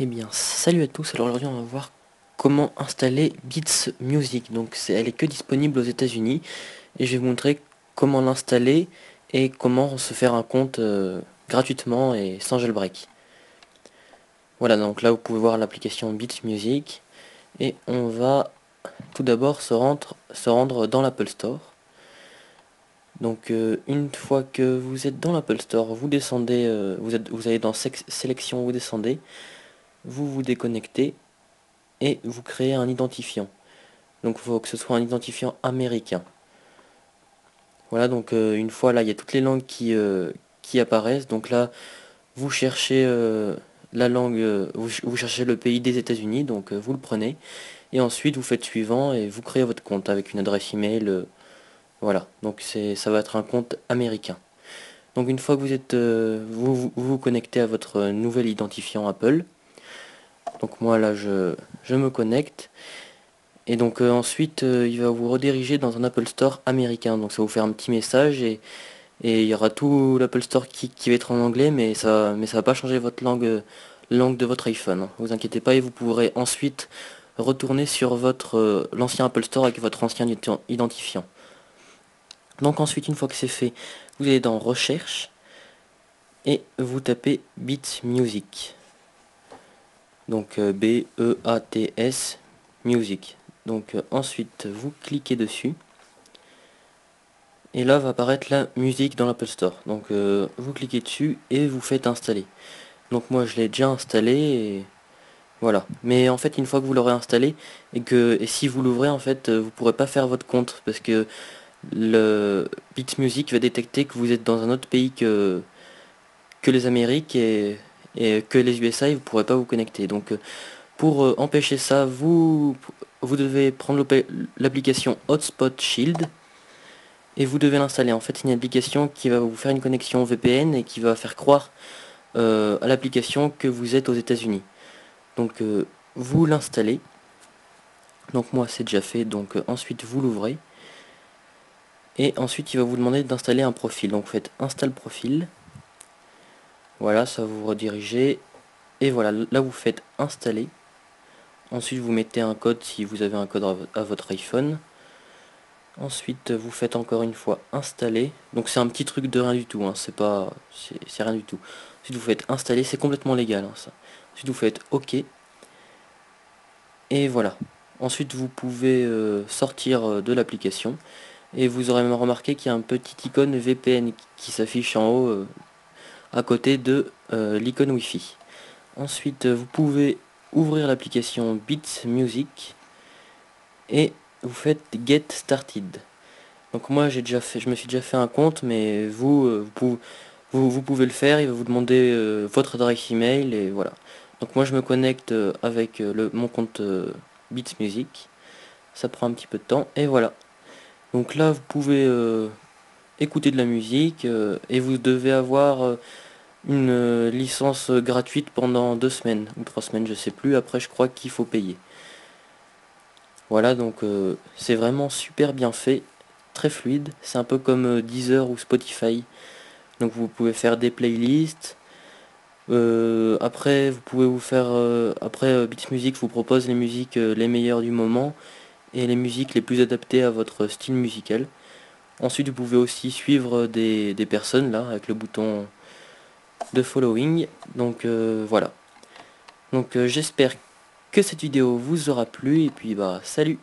Eh bien, salut à tous. Alors aujourd'hui, on va voir comment installer Beats Music. Donc, elle est que disponible aux États-Unis et je vais vous montrer comment l'installer et comment se faire un compte gratuitement et sans jailbreak. Voilà, donc là, vous pouvez voir l'application Beats Music et on va tout d'abord se rendre dans l'Apple Store. Donc, une fois que vous êtes dans l'Apple Store, vous descendez, vous allez dans Sélection, vous descendez, vous vous déconnectez et vous créez un identifiant. Donc il faut que ce soit un identifiant américain. Voilà, donc une fois là, il y a toutes les langues qui apparaissent. Donc là, vous cherchez la langue, vous cherchez le pays des États-Unis, donc vous le prenez. Et ensuite, vous faites suivant et vous créez votre compte avec une adresse email. Voilà, donc ça va être un compte américain. Donc une fois que vous êtes, vous connectez à votre nouvel identifiant Apple. Donc moi là, je me connecte. Et donc ensuite, il va vous rediriger dans un Apple Store américain. Donc ça va vous faire un petit message et il y aura tout l'Apple Store qui va être en anglais, mais ça va pas changer votre langue de votre iPhone, hein. Vous inquiétez pas et vous pourrez ensuite retourner sur votre l'ancien Apple Store avec votre ancien identifiant. Donc ensuite, une fois que c'est fait, vous allez dans Recherche et vous tapez Beats Music. Donc Beats Music. Donc ensuite, vous cliquez dessus. Et là va apparaître la musique dans l'Apple Store. Donc vous cliquez dessus et vous faites installer. Donc moi je l'ai déjà installé et voilà. Mais en fait une fois que vous l'aurez installé et si vous l'ouvrez en fait vous pourrez pas faire votre compte parce que le Beats Music va détecter que vous êtes dans un autre pays que les Amériques et que les USA et vous pourrez pas vous connecter. Donc pour empêcher ça vous devez prendre l'application Hotspot Shield. Et vous devez l'installer. En fait, c'est une application qui va vous faire une connexion VPN et qui va faire croire à l'application que vous êtes aux États-Unis. Donc, vous l'installez. Donc, moi, c'est déjà fait. Donc, ensuite, vous l'ouvrez. Et ensuite, il va vous demander d'installer un profil. Donc, vous faites install profil. Voilà, ça va vous rediriger. Et voilà, là, vous faites installer. Ensuite, vous mettez un code si vous avez un code à votre iPhone. Ensuite, vous faites encore une fois installer. Donc c'est un petit truc de rien du tout, hein. C'est rien du tout. Ensuite, vous faites installer, c'est complètement légal, hein, ça. Ensuite, vous faites OK. Et voilà. Ensuite, vous pouvez sortir de l'application. Et vous aurez même remarqué qu'il y a un petit icône VPN qui s'affiche en haut à côté de l'icône Wi-Fi. Ensuite, vous pouvez ouvrir l'application Beats Music et vous faites Get Started. Donc moi je me suis déjà fait un compte, mais vous pouvez le faire, il va vous demander votre adresse email et voilà. Donc moi je me connecte avec mon compte Beats Music, ça prend un petit peu de temps et voilà. Donc là vous pouvez écouter de la musique et vous devez avoir une licence gratuite pendant 2 semaines ou 3 semaines, je sais plus, après je crois qu'il faut payer. Voilà, donc c'est vraiment super bien fait, très fluide, c'est un peu comme Deezer ou Spotify. Donc vous pouvez faire des playlists. Après vous pouvez vous faire Beats Music vous propose les musiques les meilleures du moment et les musiques les plus adaptées à votre style musical. Ensuite vous pouvez aussi suivre des personnes là avec le bouton de following. Donc voilà. Donc j'espère que cette vidéo vous aura plu et puis bah salut.